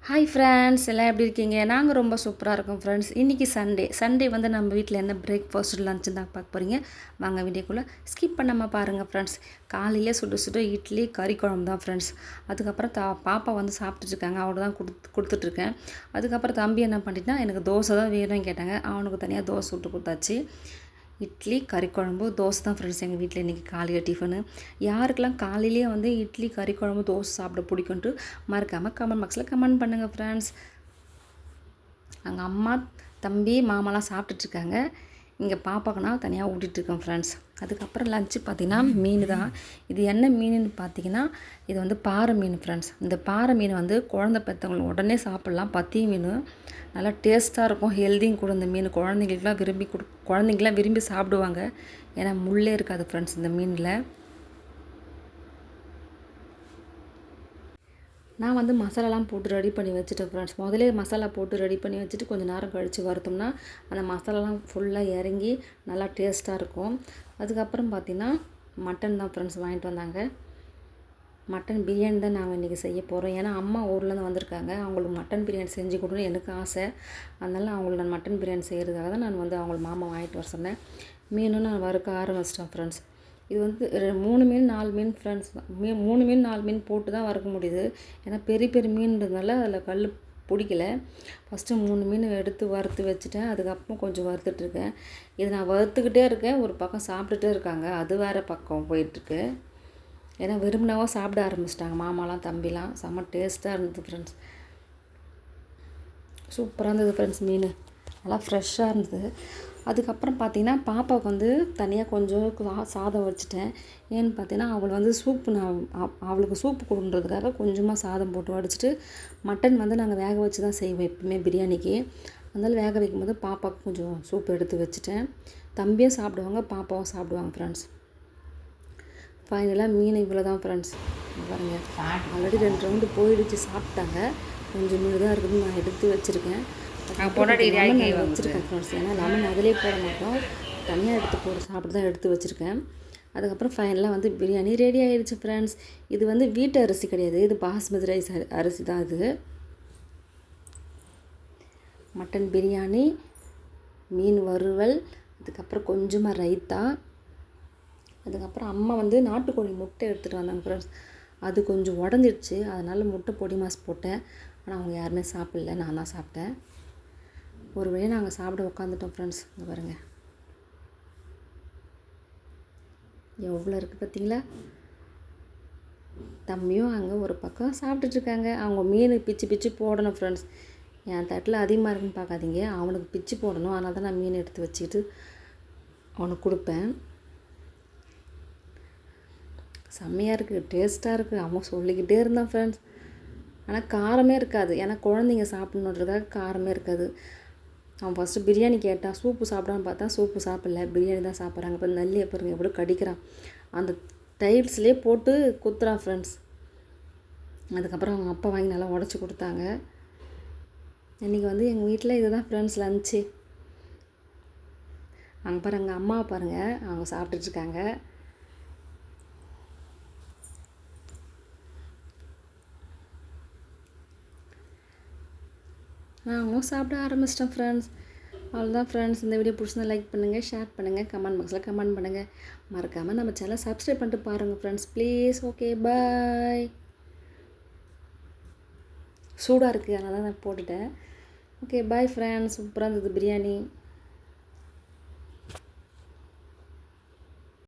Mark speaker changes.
Speaker 1: Hi friends, எல்லாம் எப்படி இருக்கீங்க? நாங்கள் ரொம்ப சூப்பராக இருக்கோம் ஃப்ரெண்ட்ஸ். இன்றைக்கி சண்டே வந்து நம்ம வீட்டில் என்ன பிரேக்ஃபாஸ்ட் லஞ்சு தான் பார்க்க போகிறீங்க. வாங்க வீடியோக்குள்ளே ஸ்கிப் பண்ணாமல் பாருங்கள் ஃப்ரெண்ட்ஸ். காலையிலே சுட சுட இட்லி கறி குழம்பு தான் ஃப்ரெண்ட்ஸ். அதுக்கப்புறம் பாப்பா வந்து சாப்பிட்டுட்ருக்காங்க, அவளுக்கு தான் கொடுத்துட்ருக்கேன். அதுக்கப்புறம் தம்பி என்ன பண்ணிட்டான், எனக்கு தோசை தான் வேணும்னு கேட்டாங்க. அவனுக்கு தனியாக தோசை சுட்டு கொடுத்தாச்சு. இட்லி கறி குழம்பு தோசை தான் ஃப்ரெண்ட்ஸ் எங்கள் வீட்டில் இன்றைக்கி காலையில் டிஃபனு. யாருக்கெல்லாம் காலையிலேயே வந்து இட்லி கறி குழம்பு தோசை சாப்பிட பிடிக்குன்ட்டு மறக்காமல் கமெண்ட் பாக்ஸில் கமெண்ட் பண்ணுங்கள் ஃப்ரெண்ட்ஸ். எங்கள் அம்மா தம்பி மாமாலாம் சாப்பிட்டுட்ருக்காங்க. இங்கே பாப்பாக்கு நான் தனியாக ஊட்டிகிட்ருக்கேன் ஃப்ரெண்ட்ஸ். அதுக்கப்புறம் லஞ்சு பார்த்திங்கன்னா மீன் தான். இது என்ன மீனுன்னு பார்த்தீங்கன்னா, இது வந்து பாறை மீன் ஃப்ரெண்ட்ஸ். இந்த பாறை மீன் வந்து குழந்தை பெற்றவங்களுக்கு உடனே சாப்பிட்லாம். பத்தி மீன் நல்லா டேஸ்ட்டாக இருக்கும், ஹெல்தியும் கூட. இந்த மீன் குழந்தைங்களாம் விரும்பி சாப்பிடுவாங்க. ஏன்னா முள்ளே இருக்காது ஃப்ரெண்ட்ஸ் இந்த மீனில். நான் வந்து மசாலாலாம் போட்டு ரெடி பண்ணி வச்சுட்டேன் ஃப்ரெண்ட்ஸ். முதலே மசாலா போட்டு ரெடி பண்ணி வச்சுட்டு கொஞ்சம் நேரம் கழித்து வறுத்தோம்னா அந்த மசாலாலாம் ஃபுல்லாக இறங்கி நல்லா டேஸ்ட்டாக இருக்கும். அதுக்கப்புறம் பார்த்திங்கன்னா மட்டன் தான் ஃப்ரெண்ட்ஸ் வாங்கிட்டு வந்தாங்க. மட்டன் பிரியாணி தான் நாங்கள் இன்றைக்கி செய்ய போகிறோம். ஏன்னா அம்மா ஊர்லேருந்து வந்திருக்காங்க, அவங்களுக்கு மட்டன் பிரியாணி செஞ்சு கொடுக்கணும்னு எனக்கு ஆசை. அதனால் அவங்களுக்கு நான் மட்டன் பிரியாணி செய்கிறதுக்காக தான் நான் வந்து அவங்களுக்கு மாமா வாங்கிட்டு வர சொன்னேன். மீனும் நான் வறுக்க ஆரம்பிச்சிட்டேன் ஃப்ரெண்ட்ஸ். இது வந்து 3 மீன் 4 மீன் ஃப்ரெண்ட்ஸ் தான். 3 மீன் 4 மீன் போட்டு தான் வறுக்க முடியுது. ஏன்னா பெரிய பெரிய மீன்றதுனால அதில் கல் பிடிக்கல. ஃபஸ்ட்டு 3 மீன் எடுத்து வறுத்து வச்சுட்டேன். அதுக்கப்புறம் கொஞ்சம் வறுத்துட்ருக்கேன். இது நான் வறுத்துக்கிட்டே இருக்கேன், ஒரு பக்கம் சாப்பிட்டுட்டே இருக்காங்க. அது வேறு பக்கம் போயிட்டுருக்கு. ஏன்னா விரும்பினாவோ சாப்பிட ஆரம்பிச்சிட்டாங்க மாமாலாம் தம்பிலாம். செம்ம டேஸ்ட்டாக இருந்தது ஃப்ரெண்ட்ஸ். சூப்பராக இருந்தது ஃப்ரெண்ட்ஸ். மீன் நல்லா ஃப்ரெஷ்ஷாக இருந்தது. அதுக்கப்புறம் பார்த்திங்கன்னா பாப்பாவுக்கு வந்து தனியாக கொஞ்சம் சாதம் வச்சுட்டேன். ஏன்னு பார்த்தீங்கன்னா அவளுக்கு சூப்பு கொடுன்றதுக்காக கொஞ்சமாக சாதம் போட்டு வடிச்சிட்டு, மட்டன் வந்து நாங்கள் வேக வச்சு தான் செய்வோம் எப்பவுமே பிரியாணிக்கு. அதனால் வேக வைக்கும்போது பாப்பாவுக்கு கொஞ்சம் சூப்பு எடுத்து வச்சுட்டேன். தம்பியும் சாப்பிடுவாங்க, பாப்பாவும் சாப்பிடுவாங்க ஃப்ரெண்ட்ஸ். ஃபைனலாக மீன் இவ்வளோ தான் ஃப்ரெண்ட்ஸ். பாருங்கள், ஆல்ரெடி 2 ரவுண்டு போயிடுச்சு, சாப்பிட்டாங்க. கொஞ்சம் மீன் தான் இருக்குதுன்னு நான் எடுத்து வச்சுருக்கேன். வச்சுருக்கேன் ஃப்ரெண்ட்ஸ். ஏன்னா லெமன் அதிலே போட மாட்டோம், தனியாக எடுத்து போட்டு சாப்பிட்டு தான் எடுத்து வச்சுருக்கேன். அதுக்கப்புறம் ஃபைனலாக வந்து பிரியாணி ரெடி ஆகிடுச்சு ஃப்ரெண்ட்ஸ். இது வந்து வீட்டு அரிசி கிடையாது, இது பாஸ்மதி ரைஸ் அரிசி தான். இது மட்டன் பிரியாணி, மீன் வறுவல், அதுக்கப்புறம் கொஞ்சமாக ரைத்தா. அதுக்கப்புறம் அம்மா வந்து நாட்டுக்கோழி முட்டை எடுத்துகிட்டு வந்தாங்க ஃப்ரெண்ட்ஸ். அது கொஞ்சம் உடஞ்சிடுச்சு, அதனால் முட்டை பொடி மாஸ் போட்டேன். ஆனால் அவங்க யாருமே சாப்பிடல, நான் தான் சாப்பிட்டேன். ஒரு வழியாக நாங்கள் சாப்பிட உட்காந்துட்டோம் ஃப்ரெண்ட்ஸ். இங்கே பாருங்கள் எவ்வளோ இருக்குது பார்த்தீங்களா. தம்பியும் அங்கே ஒரு பக்கம் சாப்பிட்டுட்ருக்காங்க. அவங்க மீன் பிச்சு போடணும் ஃப்ரெண்ட்ஸ். என் தட்டில் அதிகமாக இருக்குன்னு பார்க்காதீங்க, அவனுக்கு பிச்சு போடணும். அதனால தான் நான் மீன் எடுத்து வச்சுக்கிட்டு அவனுக்கு கொடுப்பேன். செம்மையாக இருக்குது, டேஸ்ட்டாக இருக்குது. அவன் சொல்லிக்கிட்டே இருந்தான் ஃப்ரெண்ட்ஸ். ஆனால் காரமே இருக்காது, ஏன்னா குழந்தைங்க சாப்பிட்ணுன்றதுக்காக காரமே இருக்காது. அவன் ஃபஸ்ட்டு பிரியாணி கேட்டான், சூப்பு சாப்பிடான்னு பார்த்தா சூப்பு சாப்பிடல, பிரியாணி தான் சாப்பிட்றாங்க. இப்போ நல்லி பாருங்க எப்படி கடிக்கிறான், அந்த டைல்ஸ்லேயே போட்டு குத்துறான் ஃப்ரெண்ட்ஸ். அதுக்கப்புறம் அவங்க அப்பா வாங்கி நல்லா உடச்சி கொடுத்தாங்க. இன்றைக்கி வந்து எங்கள் வீட்டில் இதுதான் ஃப்ரெண்ட்ஸ் லஞ்சு. அங்கே பாருங்க அம்மாவை பாருங்கள், அவங்க சாப்பிட்டுட்ருக்காங்க. நாங்களும் சாப்பிட ஆரம்பிச்சிட்டோம் ஃப்ரெண்ட்ஸ். அவ்வளோதான் ஃப்ரெண்ட்ஸ். இந்த வீடியோ பிடிச்சிருந்தா லைக் பண்ணுங்கள், ஷேர் பண்ணுங்கள், கமெண்ட் பாக்ஸில் கமெண்ட் பண்ணுங்கள். மறக்காமல் நம்ம சேனலை சப்ஸ்கிரைப் பண்ணிட்டு பாருங்கள் ஃப்ரெண்ட்ஸ் ப்ளீஸ். Okay bye. சூடாக இருக்குது, அதனால தான் நான் போட்டுட்டேன். Okay bye friends. சூப்பராக இருந்தது பிரியாணி.